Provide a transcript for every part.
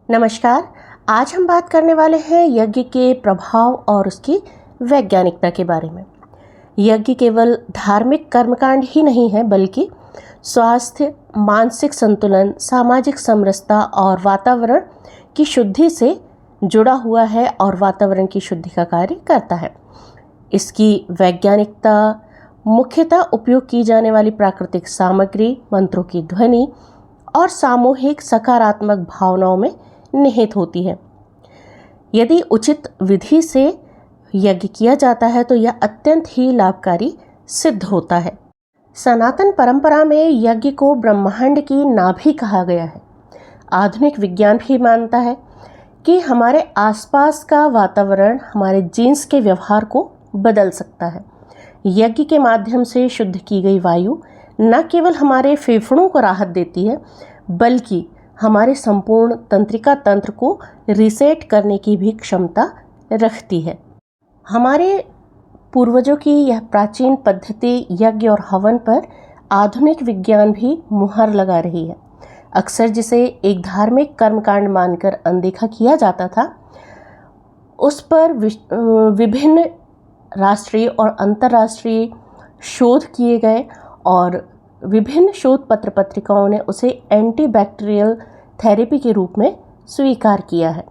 नमस्कार। आज हम बात करने वाले हैं यज्ञ के प्रभाव और उसकी वैज्ञानिकता के बारे में। यज्ञ केवल धार्मिक कर्मकांड ही नहीं है, बल्कि स्वास्थ्य, मानसिक संतुलन, सामाजिक समरसता और वातावरण की शुद्धि से जुड़ा हुआ है और वातावरण की शुद्धि का कार्य करता है। इसकी वैज्ञानिकता मुख्यतः उपयोग की जाने वाली प्राकृतिक सामग्री, मंत्रों की ध्वनि और सामूहिक सकारात्मक भावनाओं में निहित होती है। यदि उचित विधि से यज्ञ किया जाता है तो यह अत्यंत ही लाभकारी सिद्ध होता है। सनातन परंपरा में यज्ञ को ब्रह्मांड की नाभि कहा गया है। आधुनिक विज्ञान भी मानता है कि हमारे आसपास का वातावरण हमारे जीन्स के व्यवहार को बदल सकता है। यज्ञ के माध्यम से शुद्ध की गई वायु न केवल हमारे फेफड़ों को राहत देती है, बल्कि हमारे संपूर्ण तंत्रिका तंत्र को रीसेट करने की भी क्षमता रखती है। हमारे पूर्वजों की यह प्राचीन पद्धति यज्ञ और हवन पर आधुनिक विज्ञान भी मुहर लगा रही है। अक्सर जिसे एक धार्मिक कर्मकांड मानकर अनदेखा किया जाता था, उस पर विभिन्न राष्ट्रीय और अंतर्राष्ट्रीय शोध किए गए और विभिन्न शोध पत्र पत्रिकाओं ने उसे एंटी बैक्टीरियल थेरेपी के रूप में स्वीकार किया है।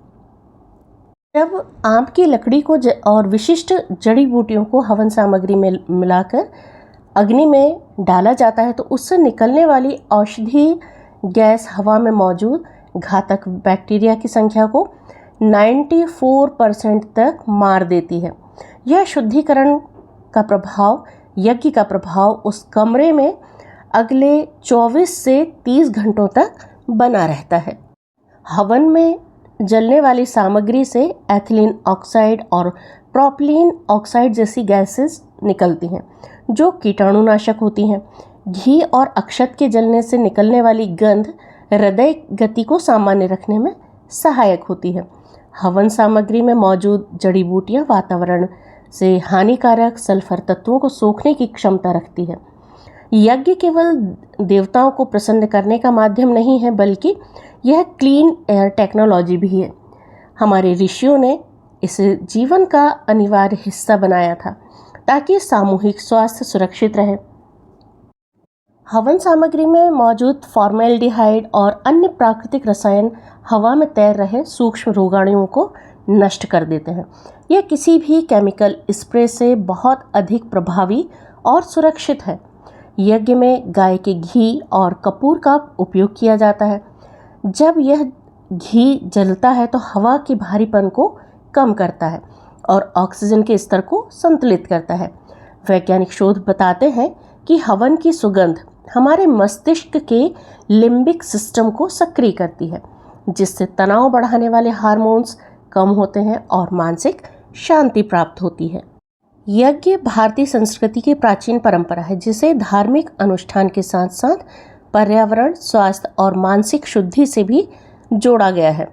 जब आम की लकड़ी को और विशिष्ट जड़ी बूटियों को हवन सामग्री में मिलाकर अग्नि में डाला जाता है तो उससे निकलने वाली औषधि गैस हवा में मौजूद घातक बैक्टीरिया की संख्या को 94% तक मार देती है। यह शुद्धिकरण का प्रभाव, यज्ञ का प्रभाव उस कमरे में अगले 24 से 30 घंटों तक बना रहता है। हवन में जलने वाली सामग्री से एथिलीन ऑक्साइड और प्रोपिलीन ऑक्साइड जैसी गैसेस निकलती हैं, जो कीटाणुनाशक होती हैं। घी और अक्षत के जलने से निकलने वाली गंध हृदय गति को सामान्य रखने में सहायक होती है। हवन सामग्री में मौजूद जड़ी बूटियां वातावरण से हानिकारक सल्फर तत्वों को सोखने की क्षमता रखती है। यज्ञ केवल देवताओं को प्रसन्न करने का माध्यम नहीं है, बल्कि यह क्लीन एयर टेक्नोलॉजी भी है। हमारे ऋषियों ने इसे जीवन का अनिवार्य हिस्सा बनाया था ताकि सामूहिक स्वास्थ्य सुरक्षित रहे। हवन सामग्री में मौजूद फॉर्मेल्डिहाइड और अन्य प्राकृतिक रसायन हवा में तैर रहे सूक्ष्म रोगाणुओं को नष्ट कर देते हैं। यह किसी भी केमिकल स्प्रे से बहुत अधिक प्रभावी और सुरक्षित है। यज्ञ में गाय के घी और कपूर का उपयोग किया जाता है। जब यह घी जलता है तो हवा के भारीपन को कम करता है और ऑक्सीजन के स्तर को संतुलित करता है। वैज्ञानिक शोध बताते हैं कि हवन की सुगंध हमारे मस्तिष्क के लिम्बिक सिस्टम को सक्रिय करती है, जिससे तनाव बढ़ाने वाले हार्मोन्स कम होते हैं और मानसिक शांति प्राप्त होती है। यज्ञ भारतीय संस्कृति की प्राचीन परंपरा है, जिसे धार्मिक अनुष्ठान के साथ साथ पर्यावरण, स्वास्थ्य और मानसिक शुद्धि से भी जोड़ा गया है।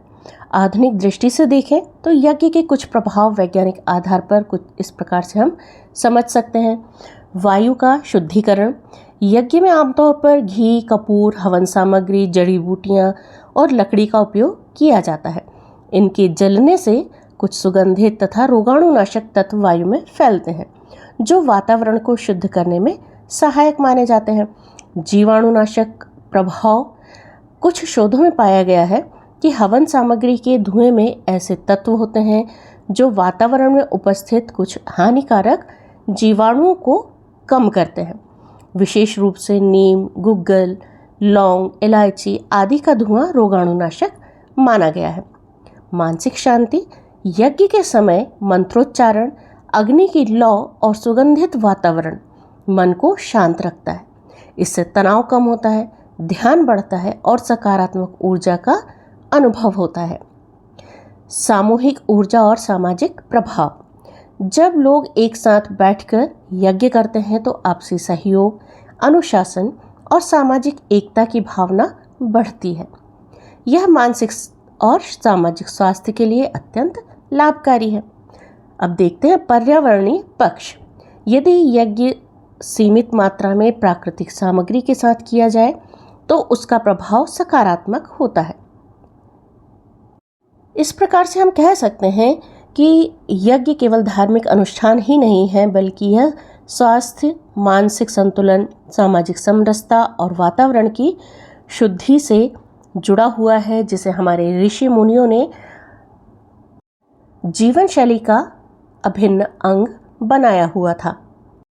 आधुनिक दृष्टि से देखें तो यज्ञ के कुछ प्रभाव वैज्ञानिक आधार पर कुछ इस प्रकार से हम समझ सकते हैं। वायु का शुद्धिकरण। यज्ञ में आमतौर पर घी, कपूर, हवन सामग्री, जड़ी बूटियाँ और लकड़ी का उपयोग किया जाता है। इनके जलने से कुछ सुगंधित तथा रोगाणुनाशक तत्व वायु में फैलते हैं, जो वातावरण को शुद्ध करने में सहायक माने जाते हैं। जीवाणुनाशक प्रभाव। कुछ शोधों में पाया गया है कि हवन सामग्री के धुएं में ऐसे तत्व होते हैं जो वातावरण में उपस्थित कुछ हानिकारक जीवाणुओं को कम करते हैं। विशेष रूप से नीम, गुग्गल, लौंग, इलायची आदि का धुआं रोगाणुनाशक माना गया है। मानसिक शांति। यज्ञ के समय मंत्रोच्चारण, अग्नि की लौ और सुगंधित वातावरण मन को शांत रखता है। इससे तनाव कम होता है, ध्यान बढ़ता है और सकारात्मक ऊर्जा का अनुभव होता है। सामूहिक ऊर्जा और सामाजिक प्रभाव। जब लोग एक साथ बैठकर यज्ञ करते हैं तो आपसी सहयोग, अनुशासन और सामाजिक एकता की भावना बढ़ती है। यह मानसिक और सामाजिक स्वास्थ्य के लिए अत्यंत लाभकारी है। अब देखते हैं पर्यावरणीय पक्ष। यदि यज्ञ सीमित मात्रा में प्राकृतिक सामग्री के साथ किया जाए तो उसका प्रभाव सकारात्मक होता है। इस प्रकार से हम कह सकते हैं कि यज्ञ केवल धार्मिक अनुष्ठान ही नहीं है, बल्कि यह स्वास्थ्य, मानसिक संतुलन, सामाजिक समरसता और वातावरण की शुद्धि से जुड़ा हुआ है, जिसे हमारे ऋषि मुनियों ने जीवन शैली का अभिन्न अंग बनाया हुआ था।